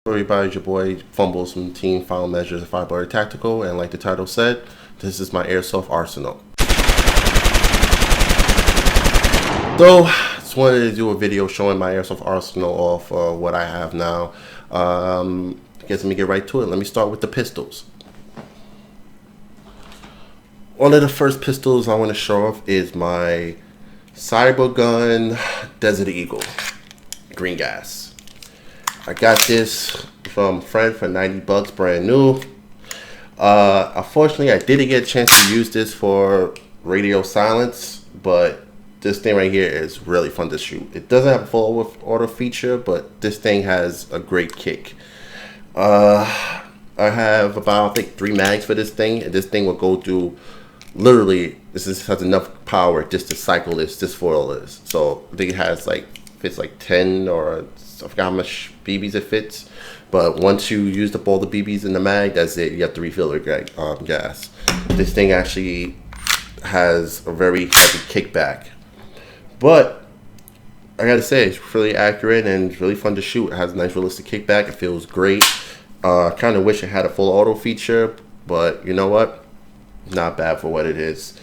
Everybody, your boy Fumbles from Team Final Measures 5 Tactical, and like the title said, this is my Airsoft Arsenal. So, just wanted to do a video showing my Airsoft Arsenal of what I have now. I guess let me get right to it. Let me start with the pistols. One of the first pistols I want to show off is my Cyber Gun Desert Eagle green gas. I got this from a friend for 90 bucks, brand new. Unfortunately, I didn't get a chance to use this for radio silence, but this thing right here is really fun to shoot. It doesn't have a full auto feature, but this thing has a great kick. I have about, I think, 3 mags for this thing, and this thing will go through, literally, has enough power just to cycle this foil is. So I think it has fits like 10 or I forgot how much BBs it fits. But once you use up all the BBs in the mag, that's it. You have to refill the gas. This thing actually has a very heavy kickback. But I gotta say, it's really accurate and it's really fun to shoot. It has a nice realistic kickback. It feels great. I kind of wish it had a full auto feature, but you know what? Not bad for what it is.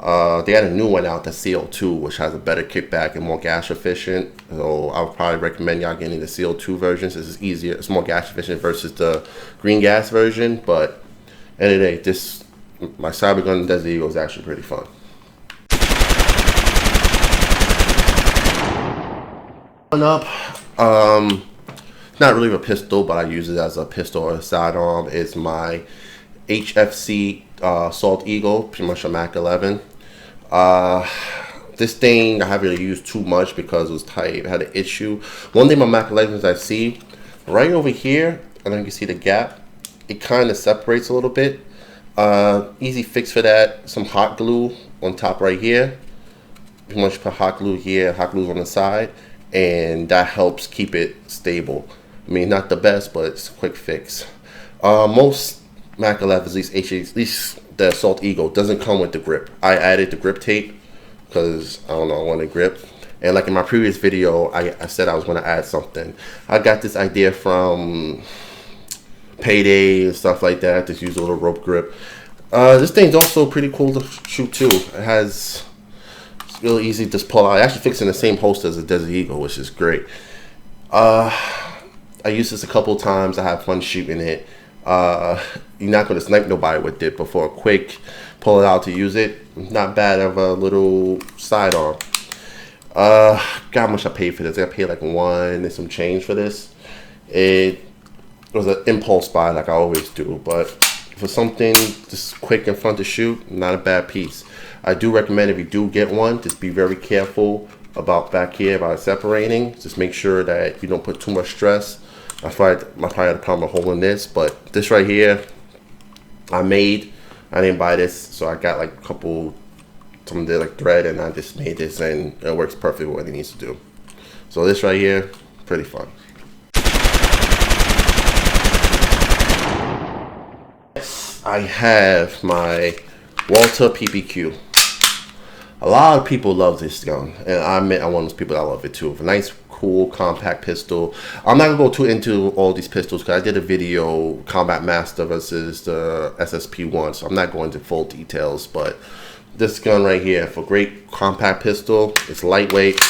They had a new one out, the CO2, which has a better kickback and more gas efficient. So I would probably recommend y'all getting the CO2 version. This is easier, it's more gas efficient versus the green gas version. But anyway, my Cyber Gun Desert Eagle is actually pretty fun. Up, not really a pistol, but I use it as a pistol or a sidearm. It's my HFC Assault Eagle, pretty much a Mac 11. This thing I haven't really used too much because it was tight. It had an issue. One thing my Mac 11s I see right over here, and then you can see the gap. It kind of separates a little bit. Easy fix for that. Some hot glue on top right here. Pretty much put hot glue here, hot glue on the side, and that helps keep it stable. I mean, not the best, but it's a quick fix. Most Mac 11s, at least the Assault Eagle, doesn't come with the grip. I added the grip tape because I don't know, I want a grip. And like in my previous video, I said I was going to add something. I got this idea from Payday and stuff like that. Just use a little rope grip. This thing's also pretty cool to shoot too. It's really easy to just pull out. I actually fixed in the same holster as a Desert Eagle, which is great. I used this a couple times. I had fun shooting it. You're not going to snipe nobody with it, but for a quick pull it out to use it, not bad of a little sidearm. God, how much I paid for this? I paid like $1 and some change for this. It was an impulse buy like I always do, but for something just quick and fun to shoot, not a bad piece. I do recommend if you do get one, just be very careful about back here about separating. Just make sure that you don't put too much stress. That's why I probably had a problem holding this, but this right here, I didn't buy this, so I got like some like thread, and I just made this, and it works perfectly what it needs to do. So this right here, pretty fun. I have my Walter PPQ. A lot of people love this gun, and I'm one of those people that love it too. A nice, cool, compact pistol. I'm not gonna go too into all these pistols because I did a video, Combat Master versus the SSP1, so I'm not going into full details. But this gun right here, for great compact pistol, it's lightweight,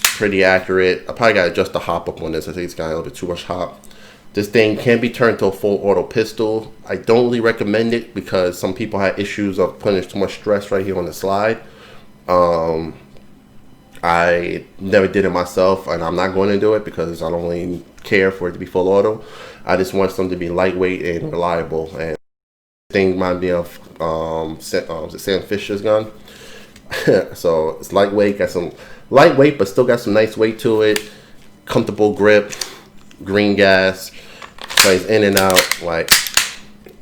pretty accurate. I probably gotta adjust the hop up on this. I think it's got a little bit too much hop. This thing can be turned to a full auto pistol. I don't really recommend it because some people had issues of putting too much stress right here on the slide. I never did it myself, and I'm not going to do it because I don't really care for it to be full auto. I just want something to be lightweight and reliable. And this thing reminds me of Sam Fisher's gun. So it's lightweight, got some lightweight, but still got some nice weight to it. Comfortable grip, green gas. Plays in and out. Like,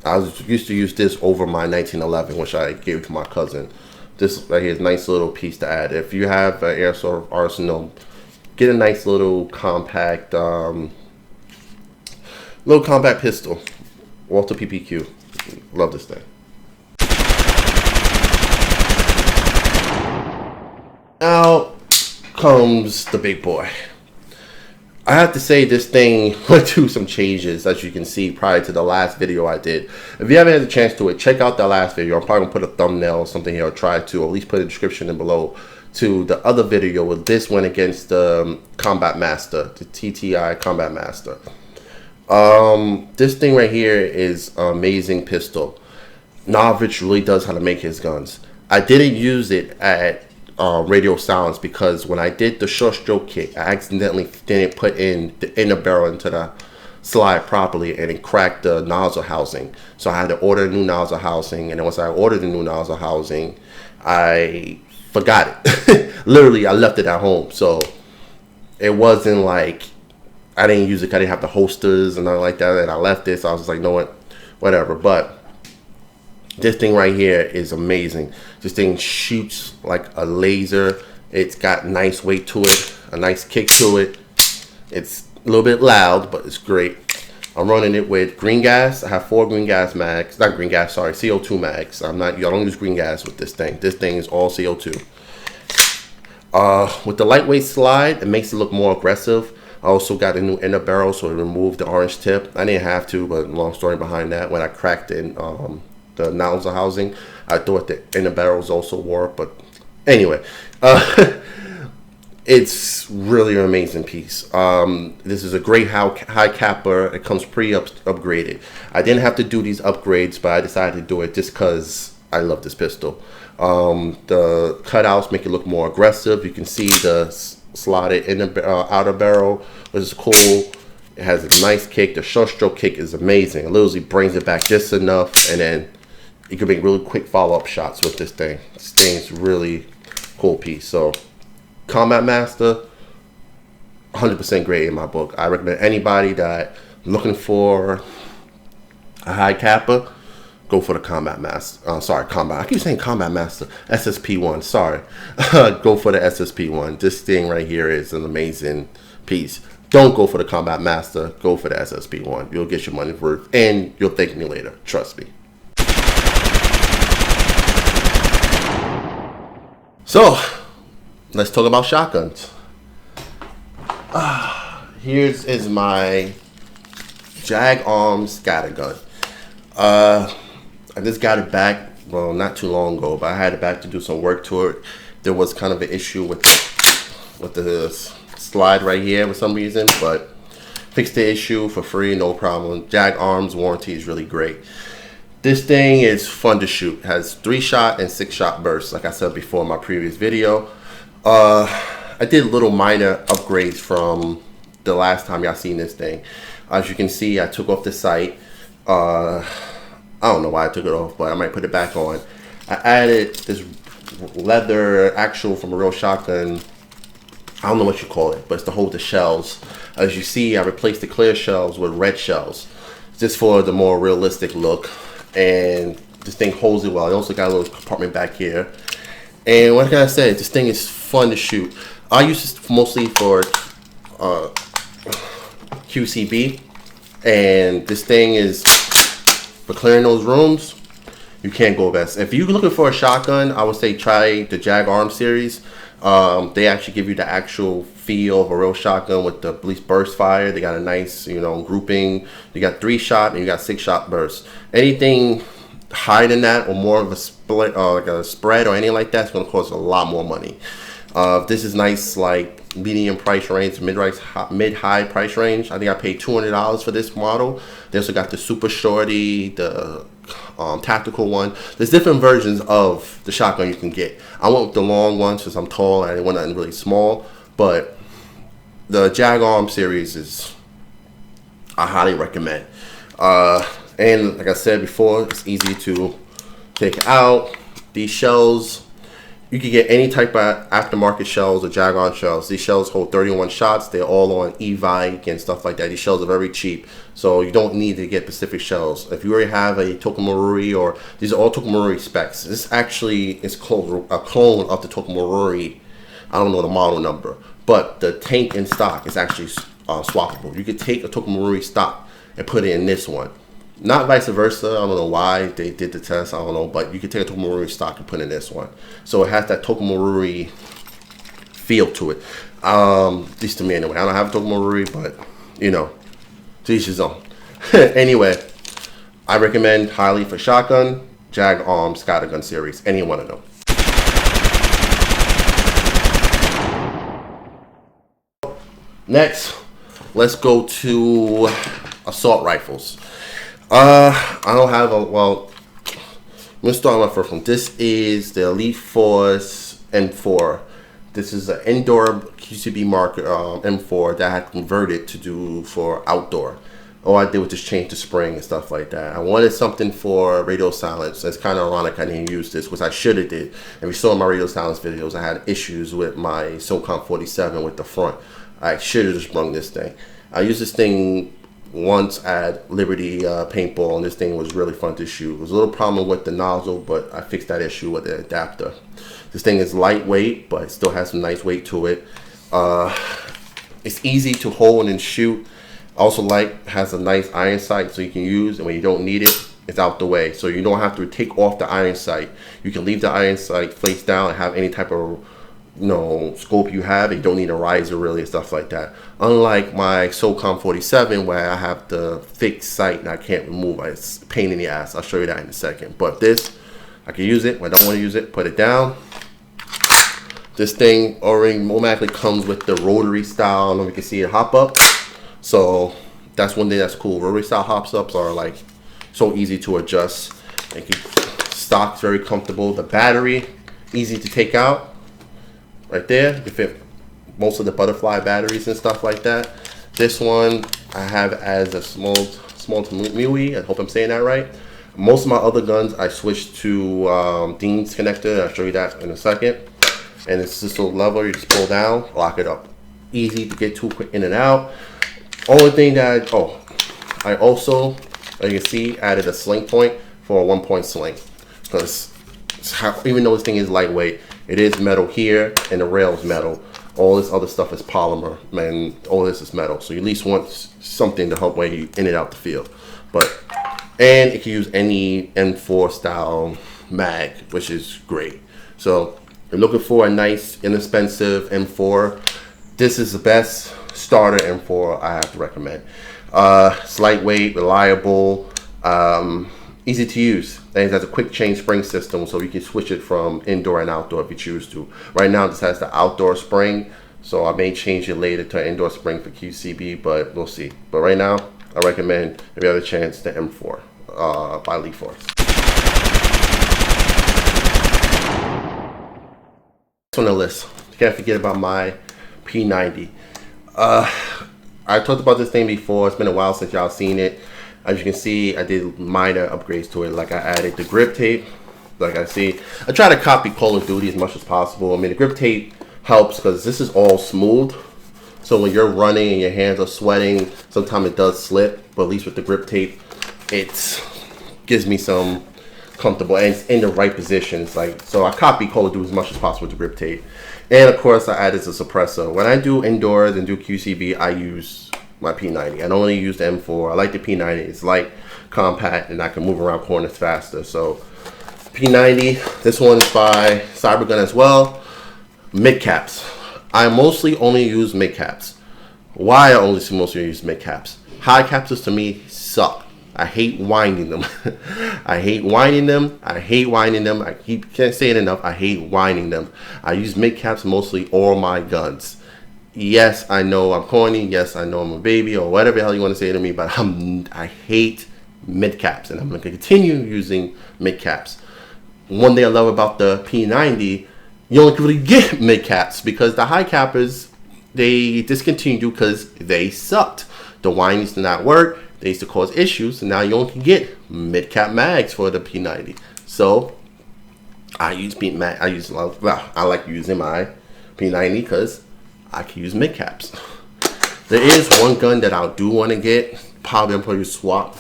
I used to use this over my 1911, which I gave to my cousin. This right here is a nice little piece to add. If you have an Airsoft Arsenal, get a nice little compact, pistol. Walter PPQ. Love this thing. Now comes the big boy. I have to say this thing went through some changes, as you can see, prior to the last video I did. If you haven't had a chance to it, check out the last video. I'm probably going to put a thumbnail or something here, or try to, or at least put a description in below, to the other video where this went against the Combat Master, the TTI Combat Master. This thing right here is an amazing pistol. Novich really does how to make his guns. I didn't use it at radio silence because when I did the short stroke kick, I accidentally didn't put in the inner barrel into the slide properly, and it cracked the nozzle housing. So I had to order a new nozzle housing, and then once I ordered the new nozzle housing, I forgot it. Literally, I left it at home. So it wasn't like I didn't use it. I didn't have the holsters and nothing like that, and I left it. So I was just like, you know what, whatever. But this thing right here is amazing. This thing shoots like a laser. It's got nice weight to it, a nice kick to it. It's a little bit loud, but it's great. I'm running it with green gas. I have 4 green gas mags. Not green gas, sorry, CO2 mags. Y'all don't use green gas with this thing. This thing is all CO2. With the lightweight slide, it makes it look more aggressive. I also got a new inner barrel, so it removed the orange tip. I didn't have to, but long story behind that. When I cracked in the nozzle housing, I thought the inner barrels also warped, but anyway, it's really an amazing piece. This is a great high capper. It comes upgraded. I didn't have to do these upgrades, but I decided to do it just because I love this pistol. The cutouts make it look more aggressive. You can see the slotted outer barrel, which is cool. It has a nice kick. The short stroke kick is amazing. It literally brings it back just enough, and then you can make really quick follow-up shots with this thing. This thing is really cool piece. So Combat Master, 100% great in my book. I recommend anybody that looking for a high capper, go for the Combat Master. I keep saying Combat Master. SSP1, sorry. Go for the SSP1. This thing right here is an amazing piece. Don't go for the Combat Master. Go for the SSP1. You'll get your money's worth, and you'll thank me later. Trust me. So, let's talk about shotguns. Here's is my Jag Arms scatter gun. I just got it back, well, not too long ago, but I had it back to do some work to it. There was kind of an issue with the slide right here for some reason, but fixed the issue for free, no problem. Jag Arms warranty is really great. This thing is fun to shoot. It has 3-shot and 6-shot bursts, like I said before in my previous video. I did little minor upgrades from the last time y'all seen this thing. As you can see, I took off the sight. I don't know why I took it off, but I might put it back on. I added this leather actual from a real shotgun. I don't know what you call it, but it's to hold the shells. As you see, I replaced the clear shells with red shells, just for the more realistic look. And this thing holds it well. I also got a little compartment back here. And what can I say? This thing is fun to shoot. I use this mostly for QCB, and this thing is for clearing those rooms. You can't go best. If you're looking for a shotgun, I would say try the Jag Arms series. They actually give you the actual feel of a real shotgun with the at least burst fire. They got a nice, grouping. You got 3-shot and you got 6-shot bursts. Anything higher than that or more of a split, like a spread or anything like that, it's going to cost a lot more money. This is nice, like medium price range, mid-high price range. I think I paid $200 for this model. They also got the super shorty, the tactical one. There's different versions of the shotgun you can get. I went with the long one since I'm tall and I didn't want nothing really small, but the Jag Arm series is, I highly recommend. And like I said before, it's easy to take out. These shells, you can get any type of aftermarket shells or Jag Arm shells. These shells hold 31 shots. They're all on e-vike and stuff like that. These shells are very cheap, so you don't need to get specific shells. If you already have a Tokamoruri, or these are all Tokamoruri specs. This actually is a clone of the Tokamoruri. I don't know the model number, but the tank in stock is actually swappable. You could take a Tokamoruri stock and put it in this one. Not vice versa. I don't know why they did the test. I don't know, but you can take a Tokamoruri stock and put in this one. So it has that Tokamoruri feel to it. At least to me anyway. I don't have a Tokomoruri, but you know, to each his own. Anyway, I recommend highly for shotgun, Jag Arm, Scattergun series, any one of them. Next, let's go to assault rifles. I don't have a, well, I'm gonna start my first one. This is the Elite Force M4. This is an indoor QCB marker M4 that I had converted to do for outdoor. All I did was just change the spring and stuff like that. I wanted something for radio silence. It's kind of ironic I didn't use this, which I should have did. And we saw in my radio silence videos, I had issues with my SOCOM 47 with the front. I should have just brung this thing. I used this thing once at Liberty Paintball, and this thing was really fun to shoot. There was a little problem with the nozzle, but I fixed that issue with the adapter. This thing is lightweight, but it still has some nice weight to it. It's easy to hold and shoot. Also, has a nice iron sight so you can use, and when you don't need it, it's out the way. So you don't have to take off the iron sight. You can leave the iron sight face down and have any type of scope you have. You don't need a riser really and stuff like that. Unlike my SOCOM 47 where I have the fixed sight and I can't remove it. It's a pain in the ass. I'll show you that in a second. But this, I can use it. When I don't want to use it, put it down. This thing automatically comes with the rotary style. I don't know if you can see it hop up. So that's one thing that's cool. Rotary style hops ups are like so easy to adjust. Stock's very comfortable. The battery, easy to take out. Right there, you fit most of the butterfly batteries and stuff like that. This one I have as a small to MIUI. I hope I'm saying that right. Most of my other guns I switched to Dean's connector. I'll show you that in a second. And it's just a lever, you just pull down, lock it up. Easy to get to, quick in and out. Only thing that I also, as you can see, added a sling point for a 1-point sling. Because even though this thing is lightweight, it is metal here and the rail is metal. All this other stuff is polymer, man. All this is metal. So you at least want something to help way you in and out the field. And it can use any M4 style mag, which is great. So if you're looking for a nice, inexpensive M4, this is the best starter M4 I have to recommend. It's lightweight, reliable, easy to use, and it has a quick change spring system, so you can switch it from indoor and outdoor if you choose to. Right now this has the outdoor spring, so I may change it later to an indoor spring for QCB, but we'll see. But right now I recommend, if you have a chance, the M4 by Elite Force. On the list, can't forget about my P90. I talked about this thing before. It's been a while since y'all seen it. As you can see, I did minor upgrades to it. Like I added the grip tape. Like I try to copy Call of Duty as much as possible. I mean, the grip tape helps because this is all smooth. So when you're running and your hands are sweating, sometimes it does slip. But at least with the grip tape, it gives me some comfortable, and it's in the right position. It's like, so I copy Call of Duty as much as possible with the grip tape. And of course I added the suppressor. When I do indoors and do QCB, I use my P90. I don't only use the M4. I like the P90. It's light, compact, and I can move around corners faster. So P90, this one is by Cybergun as well. Mid caps. I mostly only use mid caps. Why I only mostly use mid caps? High caps to me suck. I hate winding them. I hate winding them. I hate winding them. I can't say it enough. I hate winding them. I use mid caps mostly all my guns. Yes, I know I'm corny. Yes, I know I'm a baby or whatever the hell you want to say to me, but I hate mid caps, and I'm going to continue using mid caps. One thing I love about the P90, you don't really get mid caps because the high cappers, they discontinued because they sucked. The windings did not work. They used to cause issues, and now you only can get mid-cap mags for the P90. So I like using my P90 because I can use mid-caps. There is one gun that I do want to get. Probably I'm going to swap.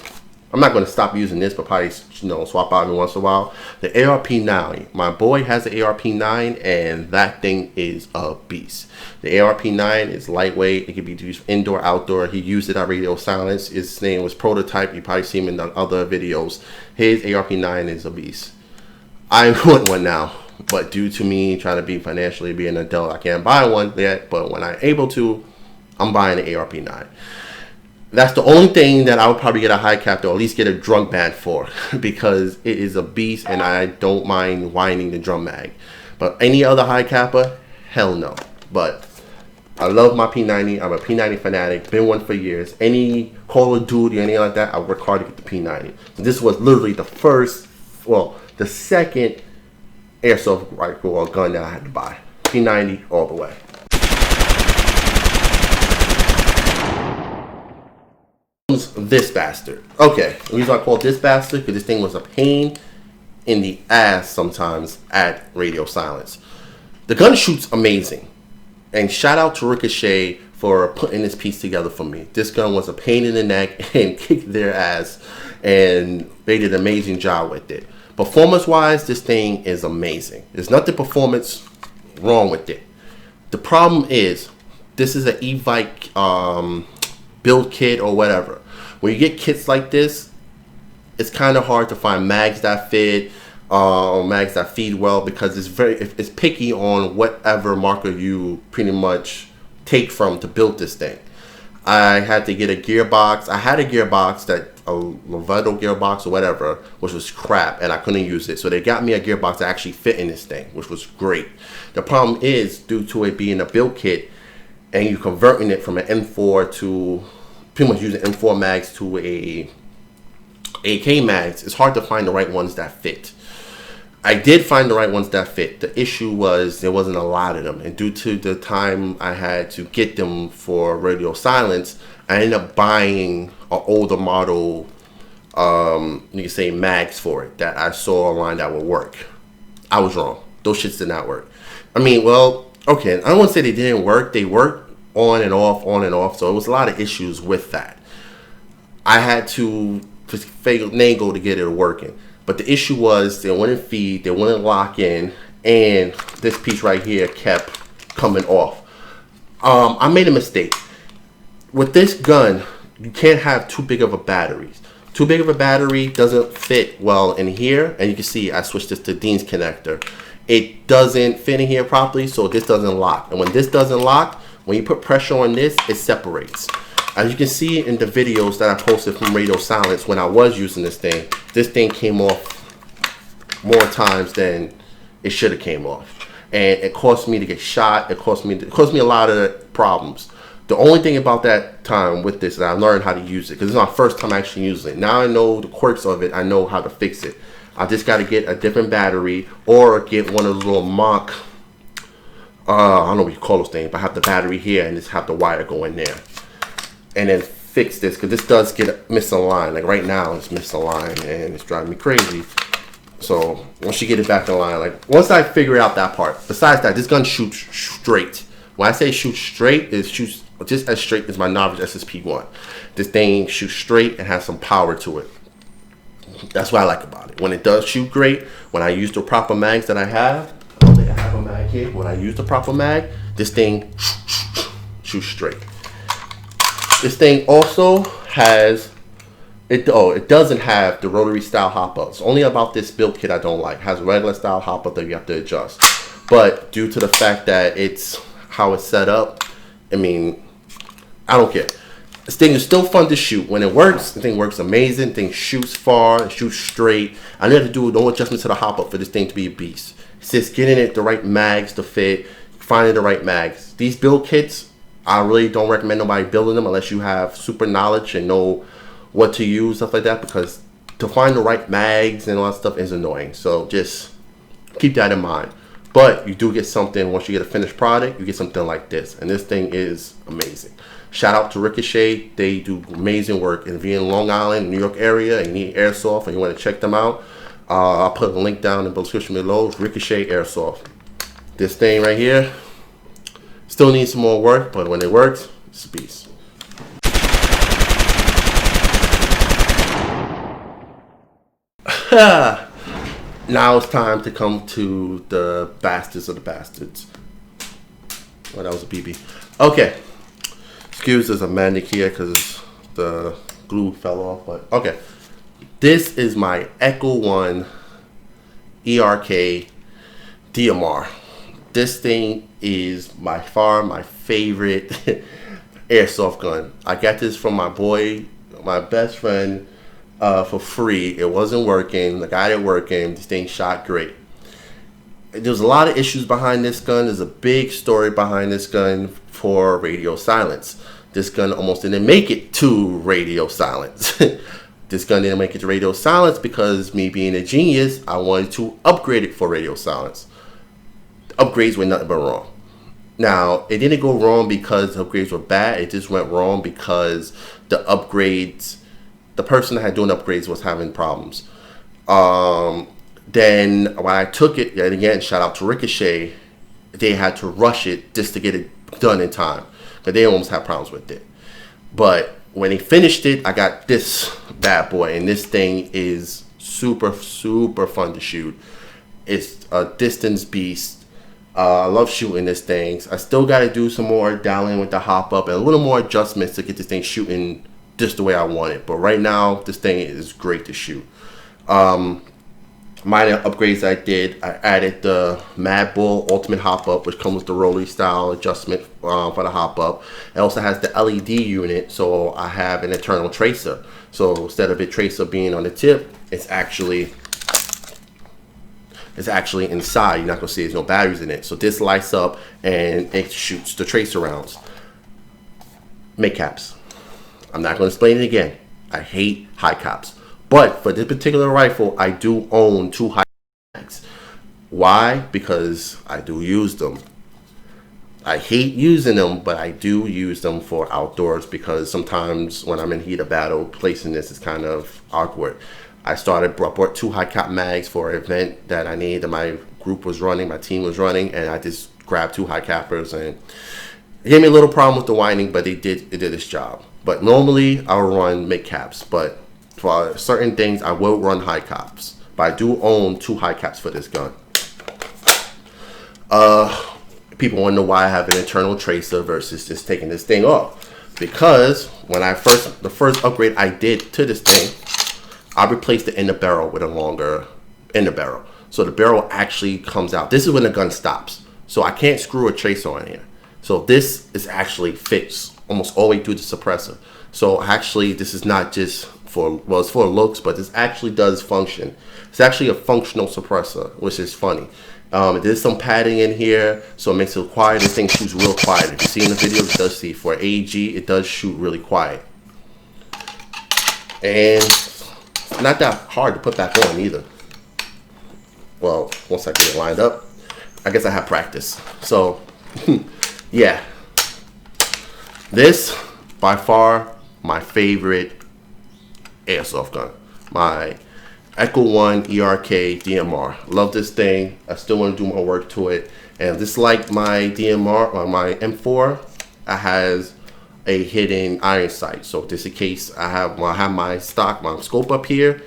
I'm not going to stop using this, but probably swap out every once in a while. The ARP9. My boy has the ARP9, and that thing is a beast. The ARP9 is lightweight. It can be used indoor, outdoor. He used it at Radio Silence. His name was Prototype. You probably see him in the other videos. His ARP9 is a beast. I want one now. but due to me trying to be financially be an adult, I can't buy one yet. But when I'm able to, I'm buying the ARP9. That's the only thing that I would probably get a high cap or at least get a drum mag for, because it is a beast and I don't mind winding the drum mag. But any other high capper, hell no. But I love my P90. I'm a P90 fanatic. Been one for years. Any Call of Duty, anything like that, I work hard to get the P90. This was literally the second airsoft rifle or gun that I had to buy. P90 all the way. This bastard. Okay, the reason I call it this bastard because this thing was a pain in the ass sometimes at radio silence. The gun shoots amazing, and shout out to Ricochet for putting this piece together for me. This gun was a pain in the neck and kicked their ass, and they did an amazing job with it. Performance wise, this thing is amazing. There's nothing performance wrong with it. The problem is this is an Evike build kit or whatever. When you get kits like this, it's kind of hard to find mags that fit or mags that feed well, because it's picky on whatever marker you pretty much take from to build this thing. I had to get a gearbox. I had a gearbox, a Lovetto gearbox or whatever, which was crap, and I couldn't use it. So they got me a gearbox that actually fit in this thing, which was great. The problem is, due to it being a build kit and you converting it from an M4 to pretty much using M4 mags to a AK mags, it's hard to find the right ones that fit. I did find the right ones that fit. The issue was there wasn't a lot of them, and due to the time I had to get them for radio silence, I ended up buying an older model, you can say mags for it, that I saw online that would work. I was wrong. Those shits did not work. I mean, well, okay, I don't want to say they didn't work. They worked on and off, so it was a lot of issues with that. I had to finagle to get it working. But the issue was they wouldn't feed, they wouldn't lock in, and this piece right here kept coming off. I made a mistake. With this gun, you can't have too big of a battery. Too big of a battery doesn't fit well in here, and you can see I switched this to Dean's connector. It doesn't fit in here properly, so this doesn't lock. And when this doesn't lock, when you put pressure on this, it separates. As you can see in the videos that I posted from Radio Silence when I was using this thing came off more times than it should have came off. And it caused me to get shot. It caused me a lot of problems. The only thing about that time with this is I learned how to use it, because it's my first time actually using it. Now I know the quirks of it. I know how to fix it. I just got to get a different battery or get one of those little mock, I don't know what you call those things, but I have the battery here and just have the wire go in there. And then fix this, because this does get misaligned. Like right now it's misaligned and it's driving me crazy. So once you get it back in line, like once I figure out that part, besides that, this gun shoots straight. When I say shoot straight, it shoots just as straight as my novice SSP1. This thing shoots straight and has some power to it. That's what I like about it. When it does shoot great, when I use the proper mags that I have, I don't think I have a mag here. When I use the proper mag, this thing shoots straight. This thing also has, it doesn't have the rotary style hopper. It's only about this build kit I don't like. It has a regular style hopper that you have to adjust. But due to the fact that it's how it's set up, I mean, I don't care. This thing is still fun to shoot. When it works, the thing works amazing. The thing shoots far, it shoots straight. I never do no adjustment to the hopper for this thing to be a beast. It's just getting it the right mags to fit, finding the right mags. These build kits, I really don't recommend nobody building them unless you have super knowledge and know what to use, stuff like that, because to find the right mags and all that stuff is annoying. So just keep that in mind. But you do get something, once you get a finished product, you get something like this. And this thing is amazing. Shout out to Ricochet. They do amazing work. And if you're in Long Island, New York area, and you need airsoft and you want to check them out, I'll put a link down in the description below. Ricochet Airsoft. This thing right here still needs some more work, but when it works, it's a beast. Now it's time to come to the bastards of the bastards. Oh, that was a BB. Okay. Excuse there's a manic here because the glue fell off, but okay. This is my Echo One ERK DMR. This thing is by far my favorite airsoft gun. I got this from my boy, my best friend, for free. It wasn't working. The guy that working, this thing shot great. There's a lot of issues behind this gun. There's a big story behind this gun for radio silence. This gun almost didn't make it to radio silence. This gun didn't make it to radio silence because me being a genius, I wanted to upgrade it for radio silence. Upgrades were nothing but wrong. Now, it didn't go wrong because the upgrades were bad. It just went wrong because the upgrades, the person that had doing upgrades was having problems. Then when I took it, and again, shout out to Ricochet, they had to rush it just to get it done in time. But they almost had problems with it. But when they finished it, I got this bad boy. And this thing is super, super fun to shoot. It's a distance beast. I love shooting this thing. I still got to do some more dialing with the hop up and a little more adjustments to get this thing shooting just the way I want it. But right now, this thing is great to shoot. Minor upgrades I did. I added the Mad Bull Ultimate Hop Up, which comes with the Rolly style adjustment for the hop up. It also has the LED unit, so I have an internal tracer. So instead of a tracer being on the tip, it's actually inside. You're not gonna see there's no batteries in it. So this lights up and it shoots the tracer rounds. Make caps. I'm not gonna explain it again. I hate high caps. But for this particular rifle, I do own 2 high mags. Why? Because I do use them. I hate using them, but I do use them for outdoors because sometimes when I'm in heat of battle, placing this is kind of awkward. I bought 2 high cap mags for an event that I needed that my group was running, my team was running, and I just grabbed 2 high cappers, and it gave me a little problem with the winding, but it did its job. But normally I'll run make caps, but for certain things I will run high caps. But I do own 2 high caps for this gun. People want to know why I have an internal tracer versus just taking this thing off. Because when the first upgrade I did to this thing, I replaced the inner barrel with a longer inner barrel. So the barrel actually comes out. This is when the gun stops. So I can't screw a tracer on here. So this is actually fits almost all the way through the suppressor. So actually this is not just it's for looks, but this actually does function. It's actually a functional suppressor, which is funny. There's some padding in here, so it makes it quiet. This thing shoots real quiet. If you see in the video, it does see. For AEG, it does shoot really quiet. And it's not that hard to put back on either. Well, once I get it lined up, I guess I have practice. So, yeah. This, by far, my favorite airsoft gun. My Echo 1 ERK DMR. Love this thing. I still want to do more work to it. And just like my DMR or my M4, it has a hidden iron sight. So just in case I have my scope up here,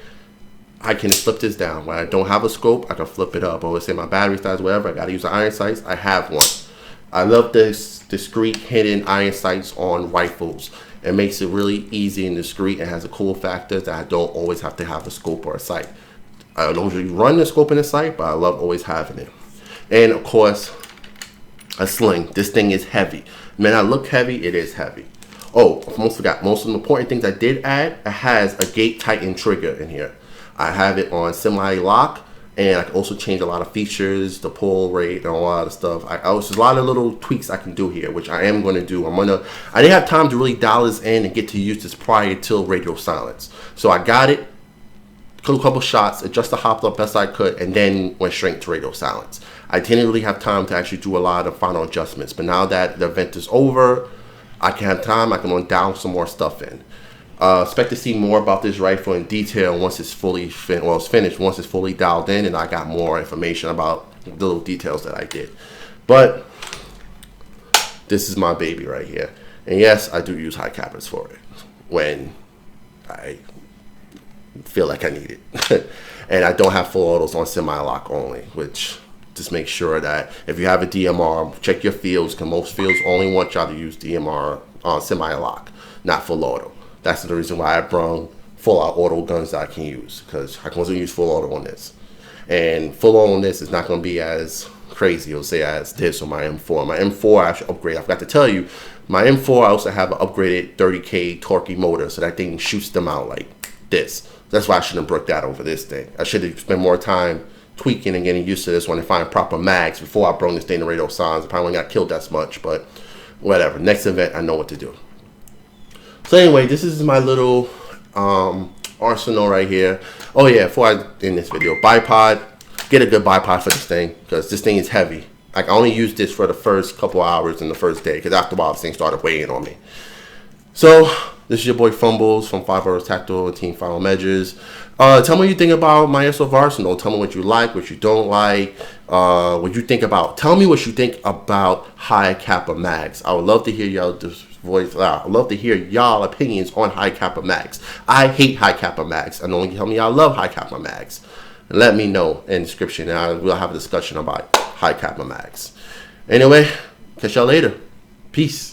I can flip this down. When I don't have a scope, I can flip it up. Or let's say my battery dies, whatever, I gotta use the iron sights, I have one. I love this discreet hidden iron sights on rifles. It makes it really easy and discreet and has a cool factor that I don't always have to have a scope or a sight. I don't usually run the scope and the sight, but I love always having it. And of course, a sling. This thing is heavy. Man, I look heavy, it is heavy. Oh, I almost forgot. Most of the important things I did add, it has a gate tighten trigger in here. I have it on semi-lock, and I can also change a lot of features, the pull rate, and a lot of stuff. There's a lot of little tweaks I can do here, which I am going to do. I didn't have time to really dial this in and get to use this prior to radio silence. So I got it, took a couple shots, adjust the hop up best I could, and then went straight to radio silence. I didn't really have time to actually do a lot of final adjustments, but now that the event is over, I can have time. I can dial some more stuff in. Expect to see more about this rifle in detail once it's finished. Once it's fully dialed in, and I got more information about the little details that I did. But this is my baby right here, and yes, I do use high cappers for it when I feel like I need it. And I don't have full autos on semi-lock only, which just make sure that if you have a DMR, check your fields, because most fields only want y'all to use DMR on semi-lock, not full auto. That's the reason why I brought full out auto guns that I can use, because I can also use full auto on this. And full auto on this is not going to be as crazy, you'll say as this on my M4. My M4 I should upgrade. I forgot to tell you, my M4 I also have an upgraded 30K torquey motor, so that thing shoots them out like this. That's why I shouldn't have broke that over this thing. I should have spent more time tweaking and getting used to this one and find proper mags before I brought this thing to radio silence. I probably got killed that much, but whatever. Next event, I know what to do. So anyway, this is my little arsenal right here. Oh yeah, before I end this video, bipod. Get a good bipod for this thing, because this thing is heavy. Like, I only used this for the first couple hours in the first day, because after a while this thing started weighing on me. So this is your boy Fumbles from 5 Hours Tactical and Team Final Measures. Tell me what you think about my Airsoft Arsenal. Tell me what you like, what you don't like, what you think about. Tell me what you think about high kappa mags. I would love to hear y'all voice. I'd love to hear y'all opinions on high kappa mags. I hate high kappa mags, and only tell me y'all love high kappa mags. Let me know in the description, and we'll have a discussion about high kappa mags. Anyway, catch y'all later. Peace.